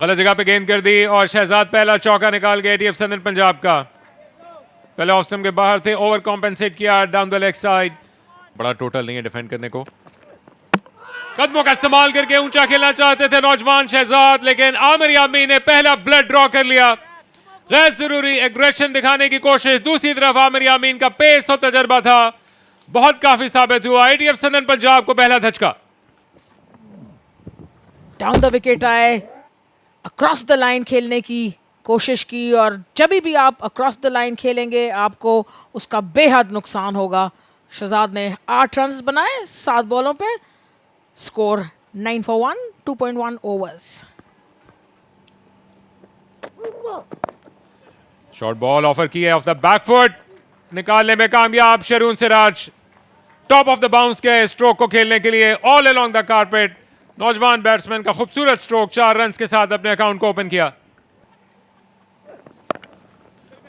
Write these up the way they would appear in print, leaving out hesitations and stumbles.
गलत जगह पे गेंद कर दी और शहजाद पहला चौका निकाल गए एटीएफ सदन पंजाब का। पहले ऑफ स्टंप के बाहर थे, ओवर कॉम्पेंसेट किया डाउन द लेग साइड। बड़ा टोटल नहीं है डिफेंड करने को। कदमों का इस्तेमाल करके ऊंचा खेलना चाहते थे नौजवान शहजाद, लेकिन आमिर यामीन ने पहला ब्लड ड्रॉ कर लिया। गैर जरूरी एग्रेशन दिखाने की कोशिश। दूसरी तरफ आमिर यामीन का पेस और तजर्बा था, बहुत काफी साबित हुआ। एटीएफ सदन पंजाब को पहला धचका। डाउन द विकेट आए, अक्रॉस द लाइन खेलने की कोशिश की, और जब भी आप अक्रॉस द लाइन खेलेंगे आपको उसका बेहद नुकसान होगा। शहजाद ने 8 रन्स बनाए 7 बॉलों पे। Score 9 for 1, 2.1 overs. Short ball offer की है ऑफ द बैकफुट, निकालने में कामयाब Sharun Siraj. Top of the bounce के स्ट्रोक को खेलने के लिए ऑल अलोंग द कारपेट। नौजवान बैट्समैन का खूबसूरत स्ट्रोक 4 रन्स के साथ अपने अकाउंट को ओपन किया।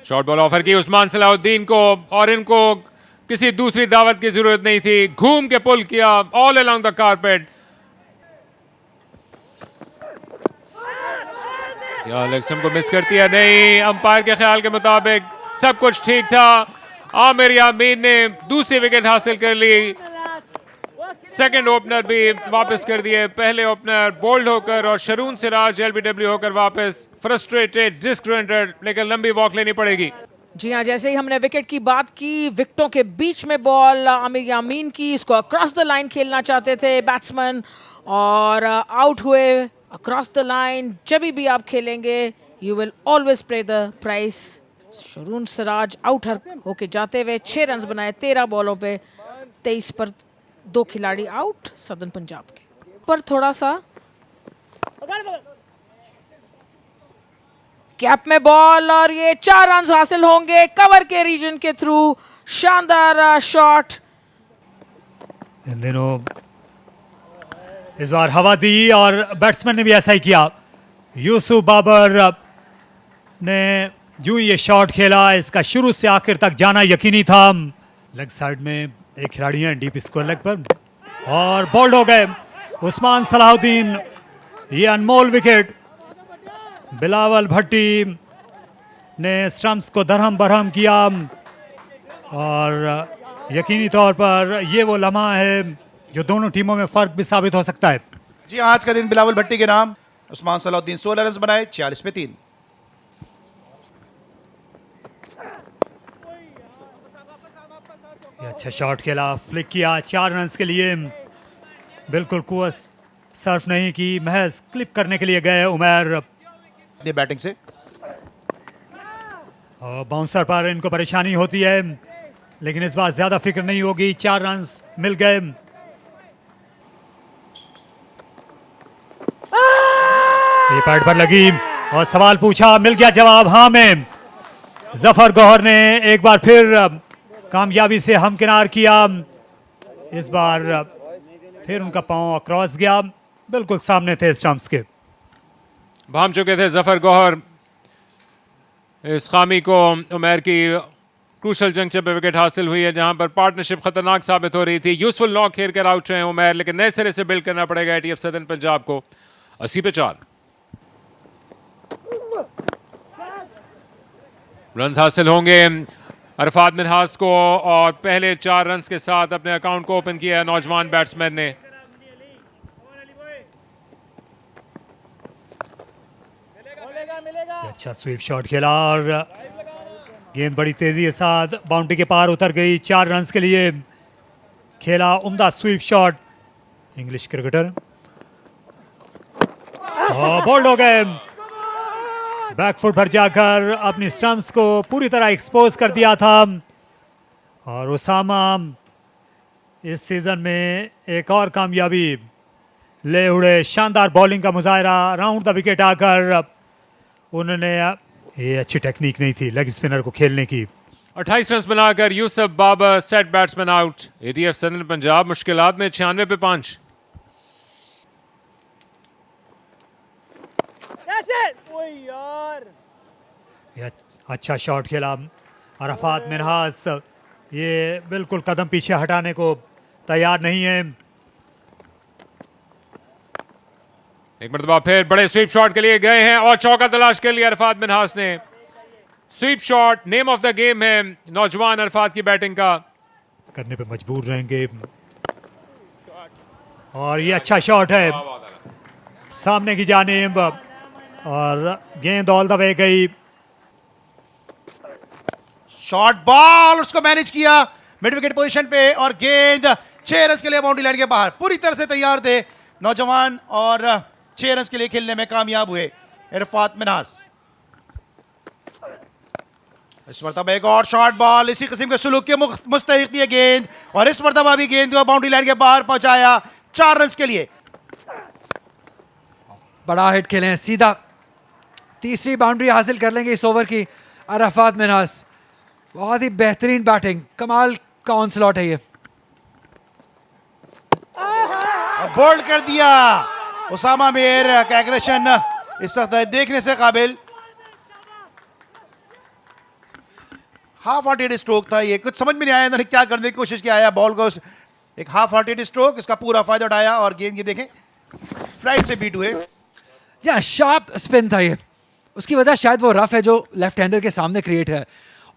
शॉर्ट बॉल ऑफर की उस्मान सलाहुद्दीन को, और इनको किसी दूसरी दावत की जरूरत नहीं थी। घूम के पुल किया all along the carpet. Leg stump को मिस करती है, नहीं, अंपायर के ख्याल के मुताबिक सब कुछ ठीक था। आमिर यामीन ने दूसरी विकेट हासिल कर ली। सेकंड ओपनर भी वापस कर दिए। पहले ओपनर बोल्ड होकर और शरून सिराज एलबीडब्ल्यू होकर वापस। फ्रस्ट्रेटेड, डिस्ग्रंटेड, लेकिन लंबी वॉक लेनी पड़ेगी। जी हाँ, जैसे ही हमने विकेट की बात की, विकेटों के बीच में बॉल आमिर यामीन की। इसको अक्रॉस द लाइन खेलना चाहते थे बैट्समैन और आउट हुए अक्रॉस द लाइन। जब भी आप खेलेंगे यू विल ऑलवेज पे the price. Sharun Siraj out होके जाते हुए 6 रन्स बनाए 13 बॉलों पे। 23 पर 2 खिलाड़ी आउट सदर्न पंजाब के। पर थोड़ा सा कैप में बॉल, और ये 4 रन्स हासिल होंगे कवर के रीजन के थ्रू। शानदार शॉट। इन दिनों इस बार हवा दी और बैट्समैन ने भी ऐसा ही किया। यूसुफ बाबर ने यूं ये शॉट खेला, इसका शुरू से आखिर तक जाना यकीनी था। लेग साइड में एक खिलाड़ी है डीप स्क्वायर लेग पर, और बोल्ड हो गए उस्मान सलाहुद्दीन। ये अनमोल विकेट बिलावल भट्टी ने स्टंप्स को दरहम बरहम किया, और यकीनी तौर पर ये वो लम्हा है जो दोनों टीमों में फर्क भी साबित हो सकता है। जी हाँ, आज का दिन बिलावल भट्टी के नाम। उस्मान सलाहुद्दीन 16 रन बनाए 46 पे 3। अच्छा शॉट खेला, फ्लिक किया 4 रन के लिए। बिल्कुल कुवस सर्फ नहीं की, महज क्लिप करने के लिए गए उमर बैटिंग से। बाउंसर पर इनको परेशानी होती है, लेकिन इस बार ज्यादा फिक्र नहीं होगी। 4 रन मिल गए। ये पैड पर लगी और सवाल पूछा, मिल गया जवाब हाँ में। जफर गौहर ने एक बार फिर कामयाबी से हमकिनार किया। इस बार फिर उनका पांव अक्रॉस गया, बिल्कुल सामने थे स्टंप्स के। भाम चुके थे जफर गौहर। इस खामी को उमर की क्रूशल जंक्शन पे विकेट हासिल हुई है, जहां पर पार्टनरशिप खतरनाक साबित हो रही थी। यूसफुल नॉक खेल कर आउट हुए हैं उमर, लेकिन नए सिरे से बिल्ड करना पड़ेगा एटीएफ सदर्न पंजाब को। 80 पे 4 रन हासिल होंगे अरफात मिनहास को, और पहले 4 रन के साथ अपने अकाउंट को ओपन किया है नौजवान बैट्समैन ने। अच्छा स्वीप शॉट खेला और गेंद बड़ी तेजी के साथ बाउंड्री के पार उतर गई। 4 रन के लिए खेला उम्दा sweep shot English cricketer. Bowled हो गए, बैकफुट पर जाकर अपनी स्टंप्स को पूरी तरह एक्सपोज कर दिया था। और उसामा इस सीजन में एक और कामयाबी ले उड़े। शानदार बॉलिंग का मुजाहरा राउंड द विकेट आकर उन्होंने, ये अच्छी टेक्निक नहीं थी लेग स्पिनर को खेलने की। 28 रन बनाकर Yusuf Babar set batsman out. ATF southern Punjab मुश्किलात में 96 पे 5। अच्छा शॉट खेला अरफात मिनहास, ये बिल्कुल कदम पीछे हटाने को तैयार नहीं है। एक मरतबा फिर बड़े स्वीप शॉट के लिए गए हैं और चौका तलाश कर लिया अरफात मिन्हास ने। Sweep shot name of the game है नौजवान अरफात की बैटिंग का। करने पे मजबूर रहेंगे और ये अच्छा शॉट है सामने की जानिब और गेंद ऑल द वे गई। शॉर्ट बॉल उसको मैनेज किया मिड विकेट पोजीशन पे और गेंद 6 रन के लिए बाउंड्री लाइन के बाहर। पूरी तरह से तैयार थे नौजवान और 6 रन के लिए खेलने में कामयाब हुए अरफात मिन्हास। इस मरतबा एक और शॉर्ट बॉल इसी किस्म के सुलूक के मुस्तहिक ये गेंद और इस मरतबा भी गेंद को बाउंड्री लाइन के बाहर पहुंचाया 4 रन के लिए। बड़ा हिट खेले हैं, सीधा तीसरी बाउंड्री हासिल कर लेंगे इस ओवर की अरफात मिन्हास। बहुत ही बेहतरीन बैटिंग, कमाल का ऑनस्लॉट है ये। और बोल्ड कर दिया उसामा मीर का एग्रेशन इस वक्त देखने से काबिल। हाफ हार्टेड स्ट्रोक था ये, कुछ समझ में नहीं आया इन्होंने क्या करने की कोशिश किया है बॉल को। एक हाफ हार्टेड स्ट्रोक, इसका पूरा फायदा उठाया और गेंद ये देखें फ्लाइट से बीट हुए। या शार्प स्पिन था ये, उसकी वजह शायद वो रफ है जो लेफ्ट हैंडर के सामने क्रिएट है।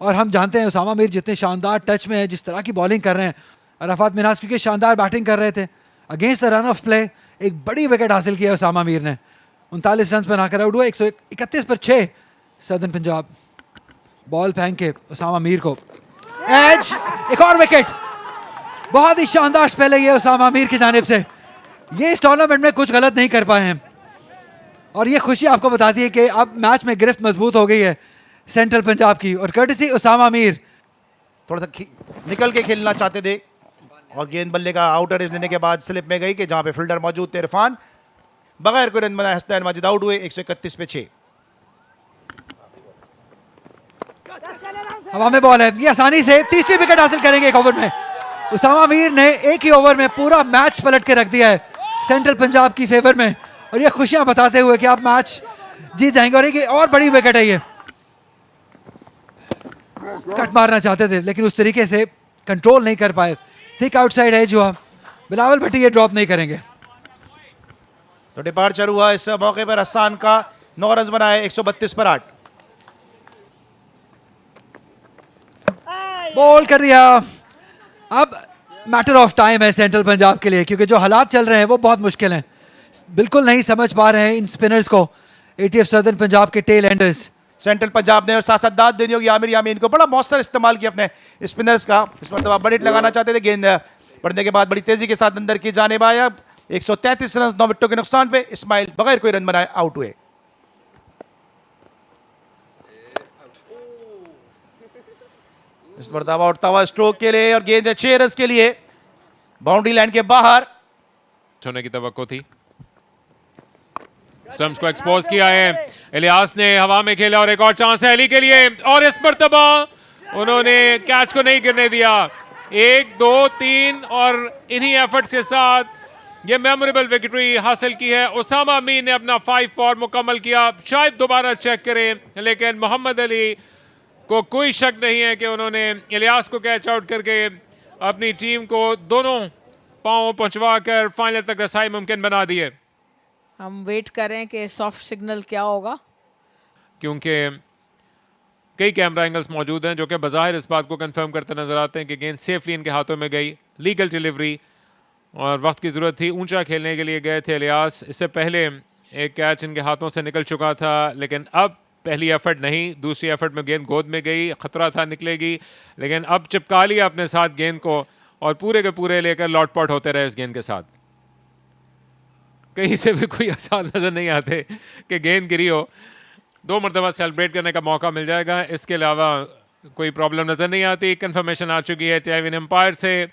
और हम जानते हैं उसामा मीर जितने शानदार टच में है, जिस तरह की बॉलिंग कर रहे हैं, अरफात मिन्हास क्योंकि शानदार बैटिंग कर रहे थे against the run of play, एक बड़ी विकेट हासिल किया उसामा मीर ने। 39 रन बनाकर आउट हुआ, 131 पर 6 सदर्न पंजाब। बॉल फेंक के उसामा मीर को एज, एक और विकेट। बहुत ही शानदार स्पेल है ये उसामा मीर की जानिब से। ये इस टूर्नामेंट में कुछ गलत नहीं कर पाए हैं और ये खुशी आपको बताती है कि अब मैच में गिरफ्त मजबूत हो गई है सेंट्रल पंजाब की और कर्टसी उसामा मीर। थोड़ा सा निकल के खेलना चाहते थे और गेंद बल्ले का आउटर एज लेने के बाद स्लिप में गई कि जहां पे फील्डर मौजूद थे इरफान, बगैर कोई रन बनाए हसनैन माजिद आउट हुए 131 पे 6। हवा में बॉल है, ये आसानी से तीसरी विकेट हासिल करेंगे एक ओवर में। उसामा मीर ने एक ही ओवर में पूरा मैच पलट के रख दिया है सेंट्रल पंजाब की फेवर में और ये खुशियां बताते हुए कि आप मैच जीत जाएंगे। और एक और बड़ी विकेट है ये, कट मारना चाहते थे लेकिन उस तरीके से कंट्रोल नहीं कर पाए। थिक आउटसाइड एज हुआ, बिलावल भट्टी ये ड्रॉप नहीं करेंगे। तो डिपार्चर हुआ इस मौके पर हसन का, 9 रन बनाए 132 पर 8। बॉल कर दिया। अब मैटर ऑफ टाइम है सेंट्रल पंजाब के लिए क्योंकि जो हालात चल रहे हैं वो बहुत मुश्किल हैं। बिल्कुल नहीं समझ पा रहे हैं इन स्पिनर्स को एटीएफ सदर्न पंजाब के टेल एंडर्स। सेंट्रल पंजाब ने और साथ साथ दाद देनी होगी आमिर यामीन को, बड़ा मौसर इस्तेमाल किया अपने स्पिनर्स का। इस मतलब बड़ी हिट लगाना चाहते थे, गेंद पड़ने के बाद बड़ी तेजी के साथ अंदर की जानिब आया। 133 रन 9 विकेटों के नुकसान पे इस्माइल बगैर कोई रन बनाए आउट हुए। इस मरतबा उठता हुआ स्ट्रोक के लिए और गेंद 6 रन के लिए बाउंड्री लाइन के बाहर होने की तवक्को थी। स्टंप्स को एक्सपोज किया है, इलियास ने हवा में खेला और एक और चांस है अली के लिए और इस मरतबा उन्होंने कैच को नहीं गिरने दिया। 1 2 3 और इन्हीं एफर्ट्स के साथ ये मेमोरेबल विक्ट्री हासिल की है। उसामा मीर ने अपना 5 फॉर मुकम्मल किया, शायद दोबारा चेक करें लेकिन मोहम्मद अली को कोई शक नहीं है कि उन्होंने इलियास को कैच आउट करके अपनी टीम को दोनों पांव पहुंचवा कर फाइनल तक रसाई मुमकिन बना दी है। हम वेट करें कि सॉफ्ट सिग्नल क्या होगा, क्योंकि कई कैमरा एंगल्स मौजूद हैं जो कि बज़ाहिर इस बात को कंफर्म करते नजर आते हैं कि गेंद सेफली इनके हाथों में गई, लीगल डिलीवरी और वक्त की ज़रूरत थी। ऊंचा खेलने के लिए गए थे इलियास, इससे पहले एक कैच इनके हाथों से निकल चुका था लेकिन अब पहली एफर्ट नहीं, दूसरी एफर्ट में गेंद गोद में गई, खतरा था निकलेगी लेकिन अब चिपका लिया अपने साथ गेंद को और पूरे के पूरे लेकर लॉटपॉट होते रहे इस गेंद के साथ। कहीं से भी कोई आसान नजर नहीं आते कि गेंद गिरी हो। 2 मरतबा सेलिब्रेट करने का मौका मिल जाएगा, इसके अलावा कोई प्रॉब्लम नजर नहीं आती। कंफर्मेशन आ चुकी है टेविन एम्पायर से